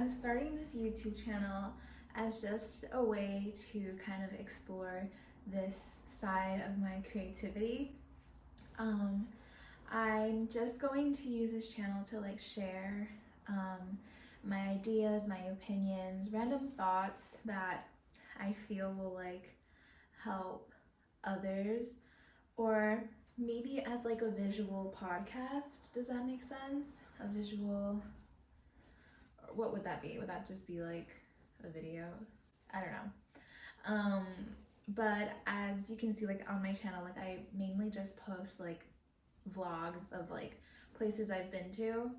I'm starting this YouTube channel as just a way to kind of explore this side of my creativity. I'm just going to use this channel to like share my ideas, my opinions, random thoughts that I feel will like help others, or maybe as like a visual podcast. Does that make sense? A visual, what would that be? Would that just be like a video? I don't know. But as you can see, like on my channel, like I mainly just post like vlogs of like places I've been to.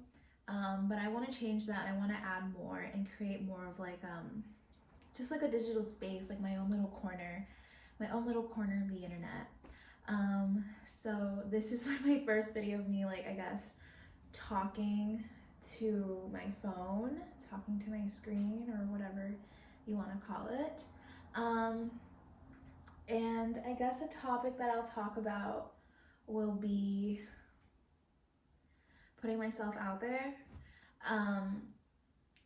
But I want to change that. I want to add more and create more of like just like a digital space, like my own little corner of the internet. So this is like my first video of me, like I guess talking to my phone, talking to my screen, or whatever you want to call it. And I guess a topic that I'll talk about will be putting myself out there.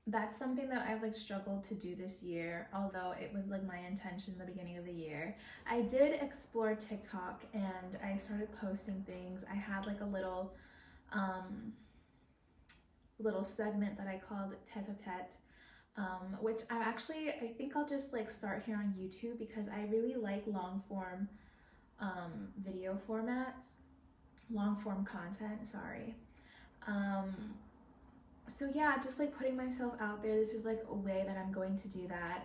That's something that I've like struggled to do this year, although it was like my intention in the beginning of the year. I did explore TikTok and I started posting things. I had like a little segment that I called tete-a-tete, which I think I'll just like start here on YouTube because I really like long form video formats, long form content, sorry. So yeah, just like putting myself out there. This is like a way that I'm going to do that.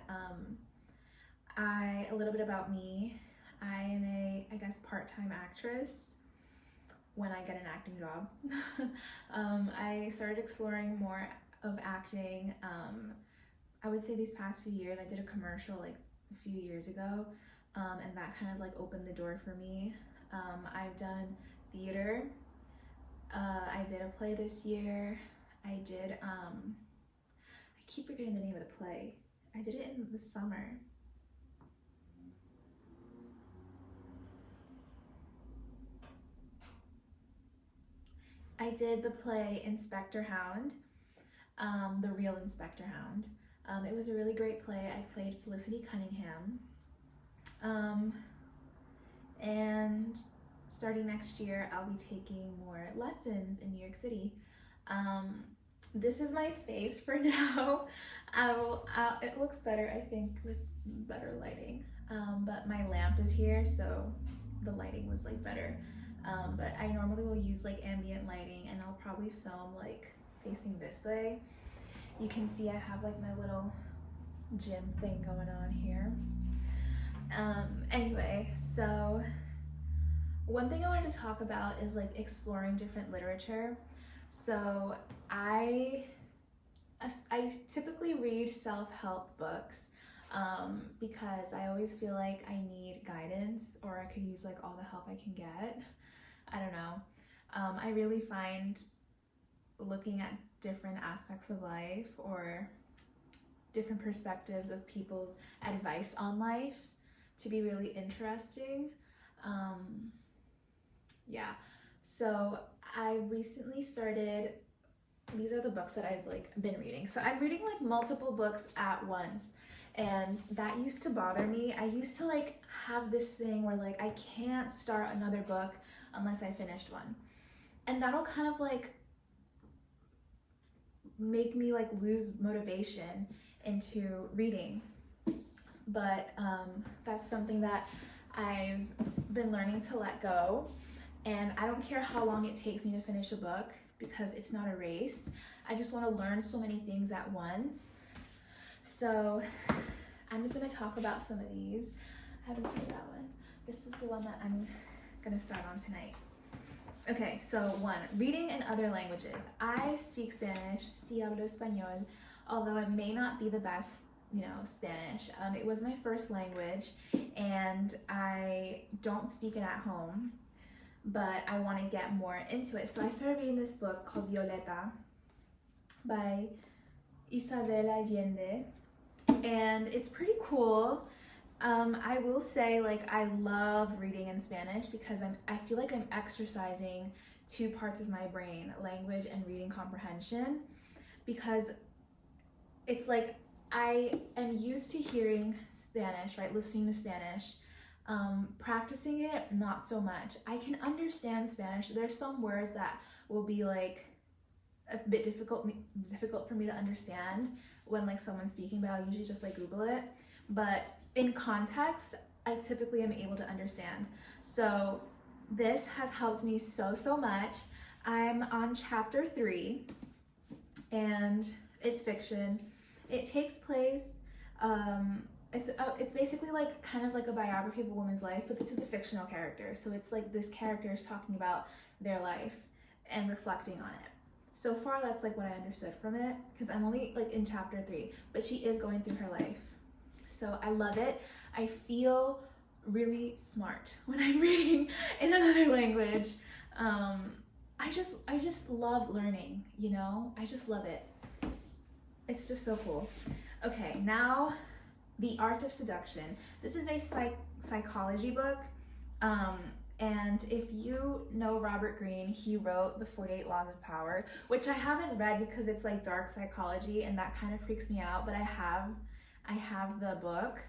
A little bit about me. I am I guess, part-time actress when I get an acting job. I started exploring more of acting. I would say these past few years. I did a commercial like a few years ago, and that kind of like opened the door for me. I've done theater. I did a play this year. I keep forgetting the name of the play. I did it in the summer. I did the play Inspector Hound, The Real Inspector Hound. It was a really great play. I played Felicity Cunningham. And starting next year, I'll be taking more lessons in New York City. This is my space for now. It looks better, I think, with better lighting. But my lamp is here, so the lighting was like better. But I normally will use like ambient lighting, and I'll probably film like facing this way. You can see I have like my little gym thing going on here. Anyway, so one thing I wanted to talk about is like exploring different literature. So I typically read self-help books because I always feel like I need guidance, or I could use like all the help I can get. I don't know. I really find looking at different aspects of life or different perspectives of people's advice on life to be really interesting. Yeah, so I recently started, these are the books that I've like been reading. So I'm reading like multiple books at once, and that used to bother me. I used to like have this thing where like I can't start another book unless I finished one. And that'll kind of like make me like lose motivation into reading. But that's something that I've been learning to let go. And I don't care how long it takes me to finish a book because it's not a race. I just want to learn so many things at once. So I'm just going to talk about some of these. I haven't seen that one. This is the one that I'm going to start on tonight. Okay, so 1, reading in other languages. I speak Spanish, sí hablo español, although it may not be the best, Spanish. It was my first language, and I don't speak it at home, but I want to get more into it. So I started reading this book called Violeta by Isabel Allende, and it's pretty cool. I will say, like, I love reading in Spanish because I feel like I'm exercising 2 parts of my brain, language and reading comprehension, because it's like I am used to hearing Spanish, right? Listening to Spanish. Practicing it, not so much. I can understand Spanish. There's some words that will be like a bit difficult for me to understand when like someone's speaking, but I'll usually just like Google it. But in context, I typically am able to understand. So this has helped me so much. I'm on chapter 3, and it's fiction. It takes place, it's basically like kind of like a biography of a woman's life, but this is a fictional character. So it's like this character is talking about their life and reflecting on it. So far, that's like what I understood from it, because I'm only like in chapter 3, but she is going through her life. So I love it. I feel really smart when I'm reading in another language. I just love learning, you know? I just love it. It's just so cool. Okay, now The Art of Seduction. This is a psychology book. And if you know Robert Greene, he wrote The 48 Laws of Power, which I haven't read because it's like dark psychology and that kind of freaks me out, but I have the book,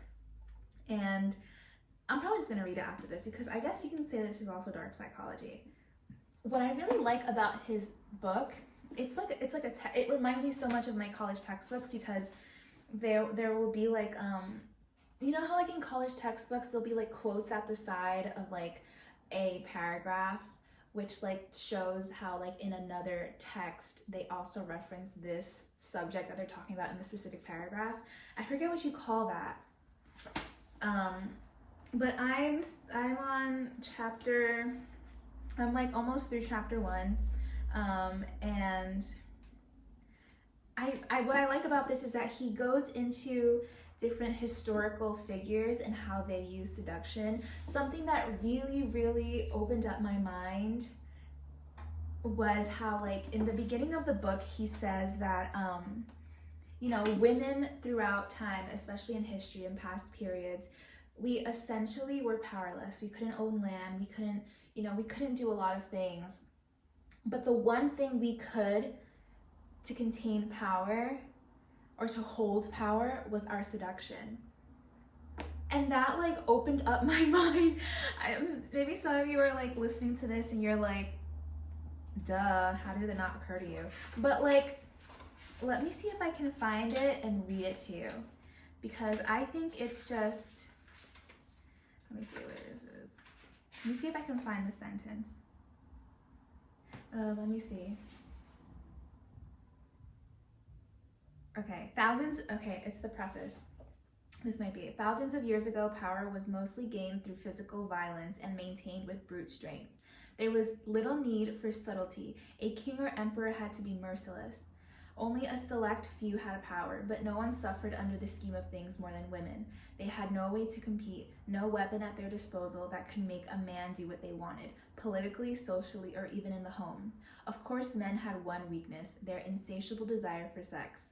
and I'm probably just gonna read it after this because I guess you can say this is also dark psychology. What I really like about his book, it reminds me so much of my college textbooks, because there will be like you know how like in college textbooks there'll be like quotes at the side of like a paragraph, which like shows how like in another text they also reference this subject that they're talking about in the specific paragraph. I forget what you call that. But I'm on chapter, I'm like almost through chapter 1, and I what I like about this is that he goes into different historical figures and how they use seduction. Something that really opened up my mind was how like in the beginning of the book he says that you know, women throughout time, especially in history and past periods, we essentially were powerless. We couldn't own land, we couldn't do a lot of things. But the one thing we could to contain power or to hold power was our seduction. And that like opened up my mind. Maybe some of you are like listening to this and you're like, duh, how did it not occur to you? But like, let me see if I can find it and read it to you, because I think it's just, let me see where this is. Let me see if I can find the sentence. Let me see. Okay, it's the preface. This might be it. Thousands of years ago, power was mostly gained through physical violence and maintained with brute strength. There was little need for subtlety. A king or emperor had to be merciless. Only a select few had power, but no one suffered under the scheme of things more than women. They had no way to compete, no weapon at their disposal that could make a man do what they wanted, politically, socially, or even in the home. Of course, men had one weakness, their insatiable desire for sex.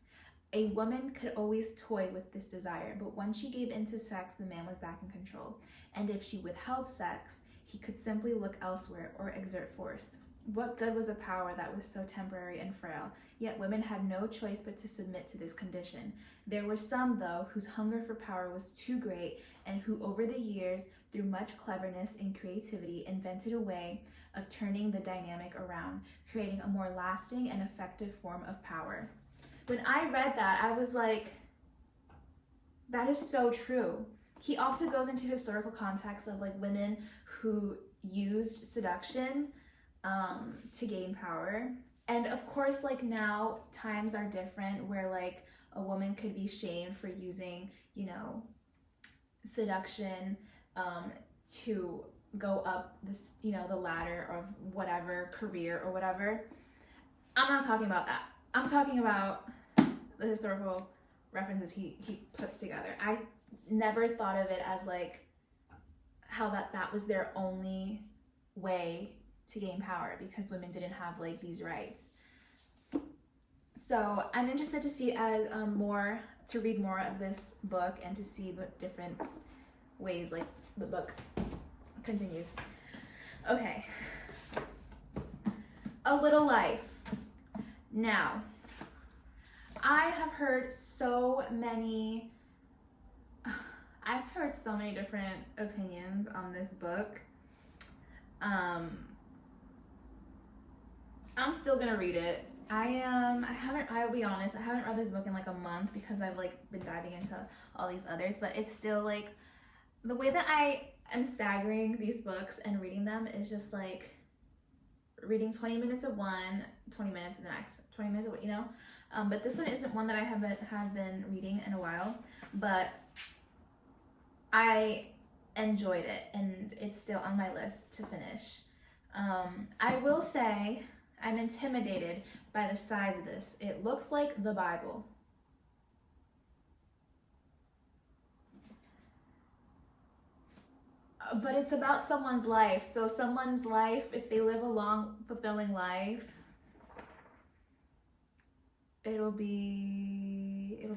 A woman could always toy with this desire, but once she gave in to sex, the man was back in control. And if she withheld sex, he could simply look elsewhere or exert force. What good was a power that was so temporary and frail? Yet women had no choice but to submit to this condition. There were some, though, whose hunger for power was too great, and who over the years, through much cleverness and creativity, invented a way of turning the dynamic around, creating a more lasting and effective form of power. When I read that, I was like, that is so true. He also goes into historical context of like women who used seduction to gain power. And of course, like now times are different where like a woman could be shamed for using, you know, seduction to go up this, you know, the ladder of whatever career or whatever. I'm not talking about that. I'm talking about the historical references he puts together. I never thought of it as like how that was their only way to gain power, because women didn't have like these rights. So I'm interested to see to read more of this book and to see the different ways like the book continues. Okay, A Little Life. Now, I have heard so many, I've heard so many different opinions on this book. I'm still gonna read it. I'll be honest, I haven't read this book in like a month because I've like been diving into all these others, but it's still like, the way that I am staggering these books and reading them is just like reading 20 minutes of one, 20 minutes of the next, 20 minutes of what, you know? But this one isn't one that I have been reading in a while, but I enjoyed it and it's still on my list to finish. I will say I'm intimidated by the size of this. It looks like the Bible. But it's about someone's life. So someone's life, if they live a long, fulfilling life, there'll be a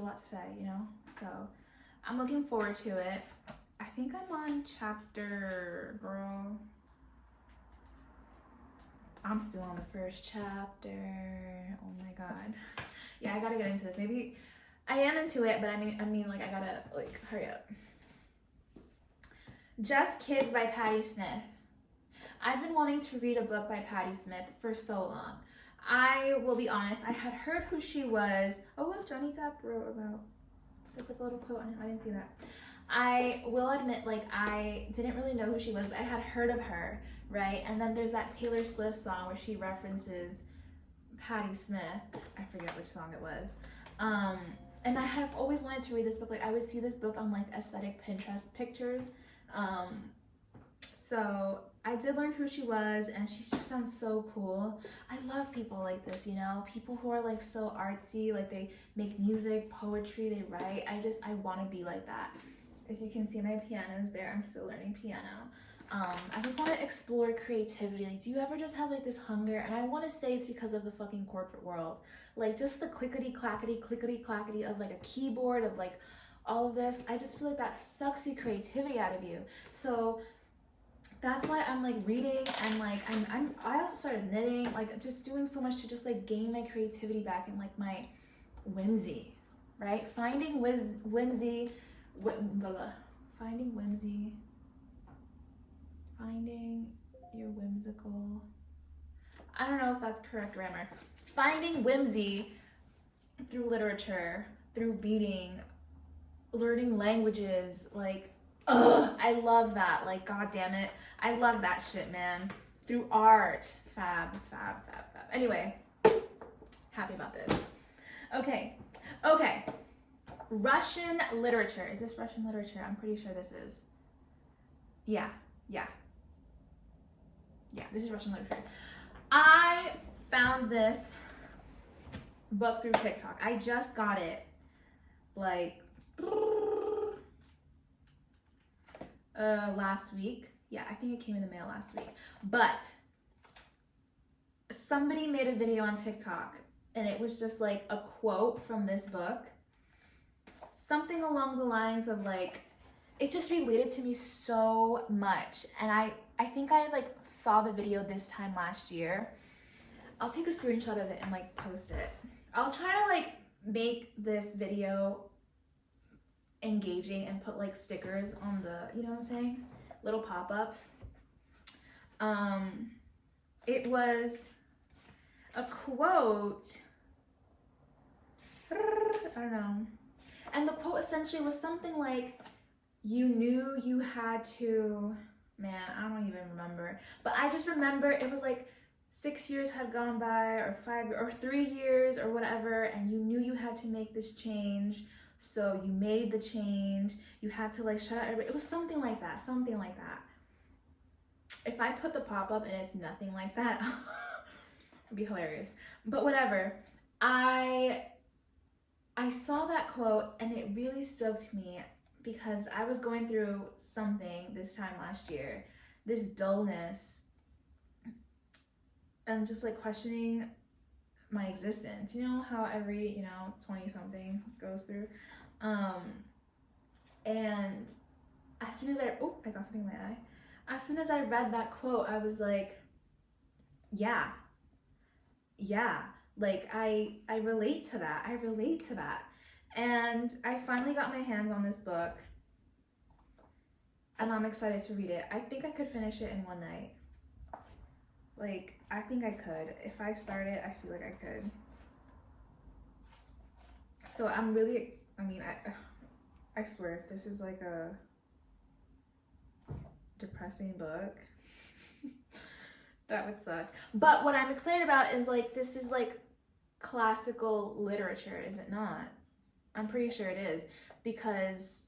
lot to say, you know? So I'm looking forward to it. I think I'm on chapter, girl. I'm still on the first chapter. Oh my God. Yeah, I gotta get into this. Maybe I am into it, but I mean like I gotta like hurry up. Just Kids by Patti Smith. I've been wanting to read a book by Patti Smith for so long. I will be honest, I had heard who she was. Oh look, Johnny Depp wrote about, there's like a little quote on it. I didn't see that. I will admit, like, I didn't really know who she was, but I had heard of her, right? And then there's that Taylor Swift song where she references Patti Smith. I forget which song it was. And I have always wanted to read this book. Like, I would see this book on like aesthetic Pinterest pictures. So I did learn who she was, and she just sounds so cool. I love people like this, you know, people who are like so artsy, like they make music, poetry, they write. I want to be like that. As you can see, my piano's there. I'm still learning piano. I just want to explore creativity. Like, do you ever just have like this hunger? And I want to say it's because of the fucking corporate world. Like, just the clickety clackety of like a keyboard, of like all of this. I just feel like that sucks the creativity out of you. So that's why I'm like reading, and like I also started knitting, like just doing so much to just like gain my creativity back and like my whimsy, right? Finding whimsy, finding your whimsical, I don't know if that's correct grammar. Finding whimsy through literature, through reading, learning languages, like, I love that. Like, god damn it, I love that shit, man. Through art, fab. Anyway, happy about this. Okay. Russian literature. Is this Russian literature? I'm pretty sure this is. Yeah, this is Russian literature. I found this book through TikTok. I just got it like last week. Yeah, I think it came in the mail last week. But somebody made a video on TikTok, and it was just like a quote from this book. Something along the lines of like, it just related to me so much. And I think I like saw the video this time last year. I'll take a screenshot of it and like post it. I'll try to like make this video engaging and put like stickers on the, you know what I'm saying? Little pop-ups. It was a quote. I don't know. And the quote essentially was something like, you knew you had to, man, I don't even remember. But I just remember it was like 6 years had gone by, or 5 or 3 years or whatever, and you knew you had to make this change. So you made the change. You had to like shut out everybody. It was something like that. If I put the pop-up and it's nothing like that, it'd be hilarious. But whatever. I saw that quote and it really spoke to me, because I was going through something this time last year, this dullness, and just like questioning my existence. You know how every, 20-something goes through. And as soon as I got something in my eye. As soon as I read that quote, I was like, yeah, Like I relate to that. I relate to that. And I finally got my hands on this book, and I'm excited to read it. I think I could finish it in one night. Like, I think I could. If I start it, I feel like I could. So I'm really, I swear, if this is like a depressing book, that would suck. But what I'm excited about is like, this is like classical literature, is it not? I'm pretty sure it is, because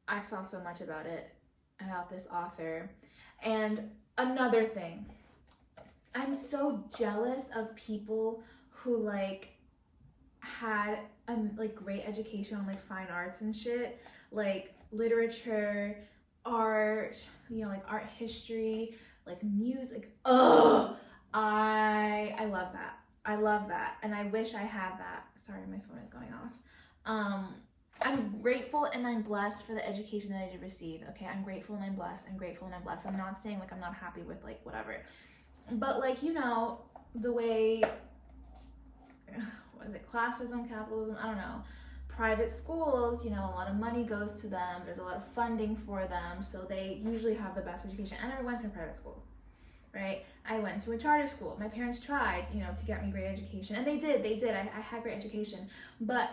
I saw so much about it, about this author. And another thing, I'm so jealous of people who like had like great education on like fine arts and shit, like literature, art, you know, like art history, like music. I love that. I love that, and I wish I had that. Sorry, my phone is going off. I'm grateful and I'm blessed for the education that I did receive. Okay, I'm grateful and I'm blessed. I'm grateful and I'm blessed. I'm not saying like I'm not happy with like whatever, but like, you know, the way, what is it, classism, capitalism, I don't know, private schools, you know, a lot of money goes to them, there's a lot of funding for them, so they usually have the best education. I never went to a private school, right? I went to a charter school. My parents tried, you know, to get me great education, and they did. I had great education, but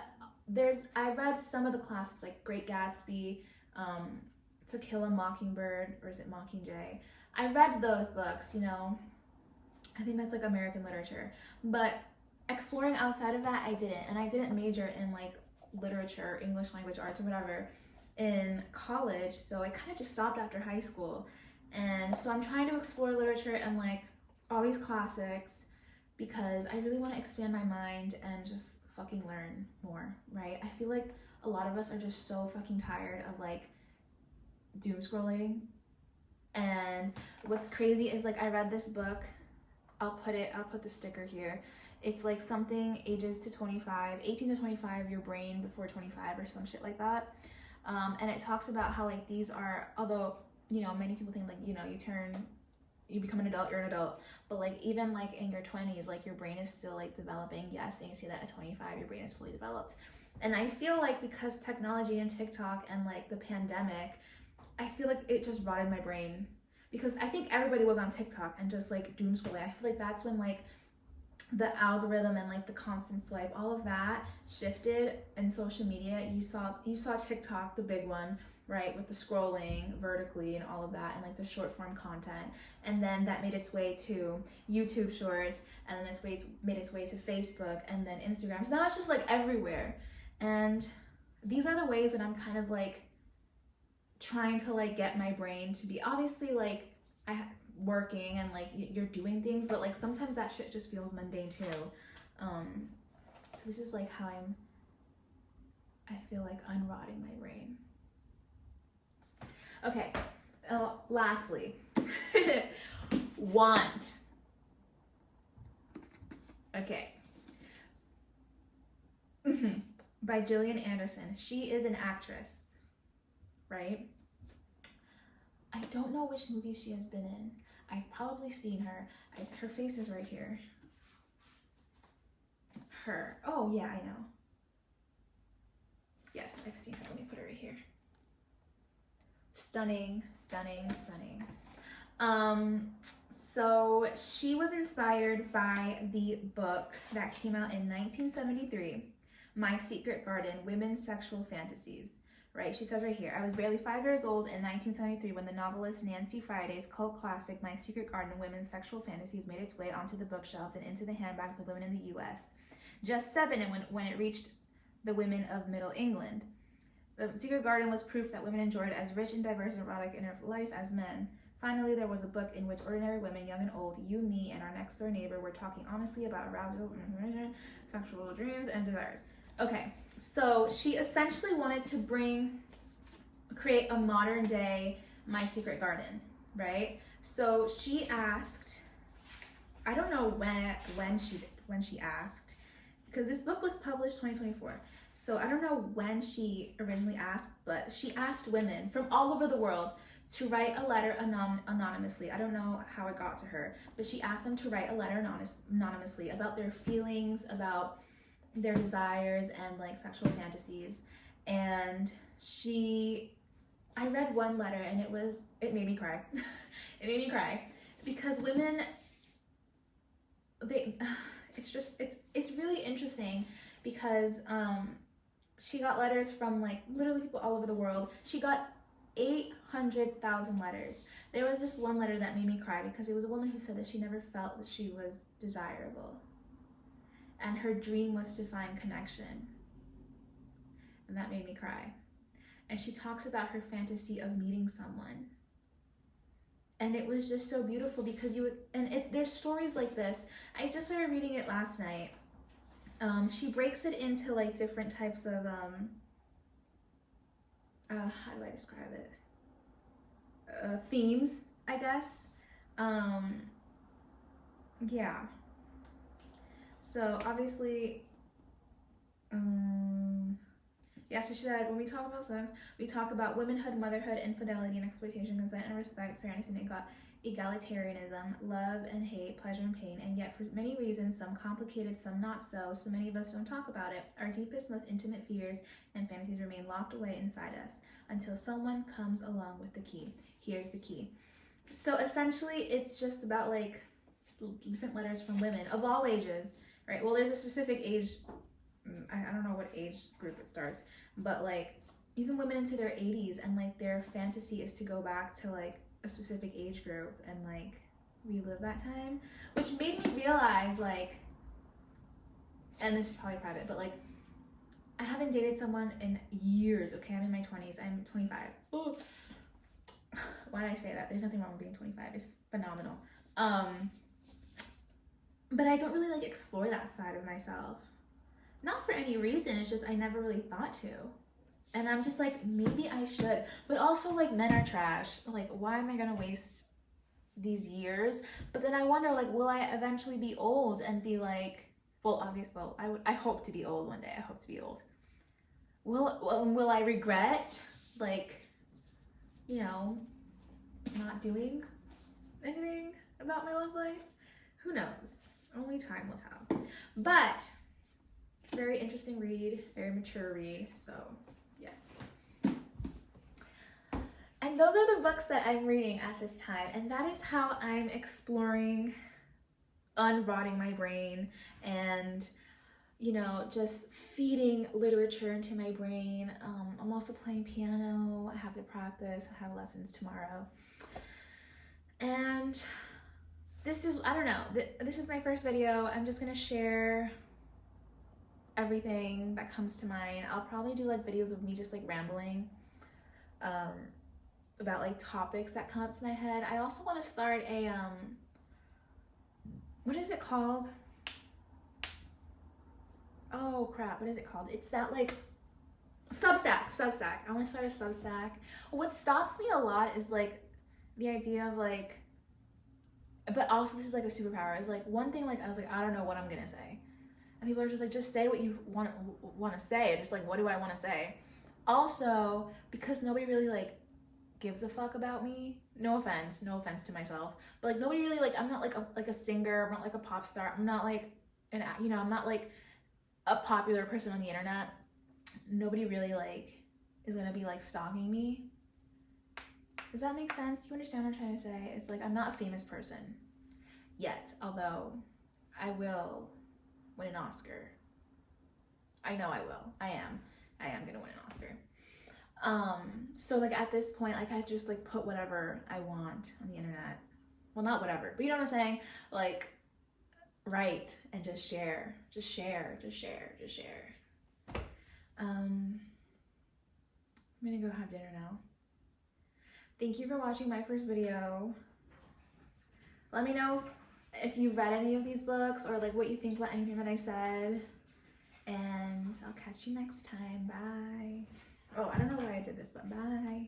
I read some of the classics like Great Gatsby, To Kill a Mockingbird, or is it Mockingjay? I read those books, you know, I think that's like American literature, but exploring outside of that, I didn't. And I didn't major in like literature, English language arts, or whatever in college, so I kind of just stopped after high school. And so I'm trying to explore literature and like all these classics, because I really want to expand my mind and just fucking learn more, right? I feel like a lot of us are just so fucking tired of like doom scrolling. And what's crazy is like, I read this book, I'll put the sticker here. It's like something ages to 25, 18 to 25, your brain before 25 or some shit like that. And it talks about how like these are, although, you know, many people think like, you know, you become an adult, you're an adult, but like even like in your 20s, like your brain is still like developing. Yes, and you see that at 25, your brain is fully developed. And I feel like because technology and TikTok and like the pandemic, I feel like it just rotted my brain, because I think everybody was on TikTok and just like doom scrolling. I feel like that's when like the algorithm and like the constant swipe, all of that shifted in social media. You saw TikTok, the big one, right, with the scrolling vertically and all of that, and like the short form content, and then that made its way to YouTube Shorts, and then made its way to Facebook, and then Instagram. So now it's just like everywhere. And these are the ways that I'm kind of like trying to like get my brain to be, obviously like working and like you're doing things, but like sometimes that shit just feels mundane too. So this is like how I feel like unrotting my brain. Okay, lastly, want. Okay. By Gillian Anderson. She is an actress, right? I don't know which movie she has been in. I've probably seen her. Her face is right here. Her. Oh, yeah, I know. Yes, I've seen her. Let me put her right here. Stunning, stunning, stunning. So she was inspired by the book that came out in 1973, My Secret Garden, Women's Sexual Fantasies. Right, she says right here, I was barely 5 years old in 1973 when the novelist Nancy Friday's cult classic, My Secret Garden, Women's Sexual Fantasies, made its way onto the bookshelves and into the handbags of women in the U.S. Just 7 when it reached the women of Middle England. The Secret Garden was proof that women enjoyed as rich and diverse and erotic inner life as men. Finally, there was a book in which ordinary women, young and old, you, me, and our next door neighbor were talking honestly about arousal, sexual dreams, and desires. Okay, so she essentially wanted to create a modern day My Secret Garden, right? So she asked, I don't know when she asked, because this book was published 2024. So I don't know when she originally asked, but she asked women from all over the world to write a letter anonymously. I don't know how it got to her, but she asked them to write a letter anonymously about their feelings, about their desires and like sexual fantasies. And I read one letter and it made me cry. It made me cry because women, it's really interesting because she got letters from like literally people all over the world. She got 800,000 letters. There was this one letter that made me cry because it was a woman who said that she never felt that she was desirable. And her dream was to find connection. And that made me cry. And she talks about her fantasy of meeting someone. And it was just so beautiful because there's stories like this. I just started reading it last night. She breaks it into like different types of, how do I describe it? Themes, I guess. Yeah. So obviously, yeah, so she said, when we talk about sex, we talk about womanhood, motherhood, infidelity and exploitation, consent and respect, fairness and egalitarianism, love and hate, pleasure and pain, and yet for many reasons, some complicated, some not so many of us don't talk about it. Our deepest, most intimate fears and fantasies remain locked away inside us until someone comes along with the key. Here's the key. So essentially, it's just about like different letters from women of all ages, right? Well, there's a specific age, I don't know what age group it starts, but like even women into their 80s, and like their fantasy is to go back to like a specific age group and like relive that time, which made me realize like, and this is probably private, but like I haven't dated someone in years. Okay, I'm in my 20s. I'm 25. Oh. Why did I say that? There's nothing wrong with being 25. It's phenomenal. But I don't really like explore that side of myself. Not for any reason. It's just I never really thought to. And I'm just like, maybe I should. But also like men are trash. Like, why am I gonna waste these years? But then I wonder like, will I eventually be old and be like, I hope to be old one day. I hope to be old. Will I regret like, you know, not doing anything about my love life? Who knows? Only time will tell. But very interesting read, very mature read. So yes. And those are the books that I'm reading at this time, and that is how I'm exploring unrotting my brain and, you know, just feeding literature into my brain. I'm also playing piano. I have to practice. I have lessons tomorrow. And this is, I don't know, this is my first video. I'm just gonna share everything that comes to mind. I'll probably do like videos of me just like rambling about like topics that come up to my head. I also want to start a, what is it called? Oh crap, what is it called? It's that like Substack. I want to start a Substack. What stops me a lot is like the idea of like, but also this is like a superpower. It's like one thing, like I was like, I don't know what I'm gonna say. And people are just like, just say what you want to say. Just like, what do I want to say? Also, because nobody really like gives a fuck about me. No offense to myself, but like nobody really like, I'm not like a singer. I'm not like a pop star. I'm not like I'm not like a popular person on the internet. Nobody really like is gonna be like stalking me. Does that make sense? Do you understand what I'm trying to say? It's like, I'm not a famous person yet, although I will win an Oscar. I know I will. I am gonna win an Oscar. So like at this point, like I just like put whatever I want on the internet. Well, not whatever, but you know what I'm saying? Like write and just share. I'm gonna go have dinner now. Thank you for watching my first video. Let me know if you've read any of these books or like what you think about anything that I said. And I'll catch you next time. Bye. Oh, I don't know why I did this, but bye.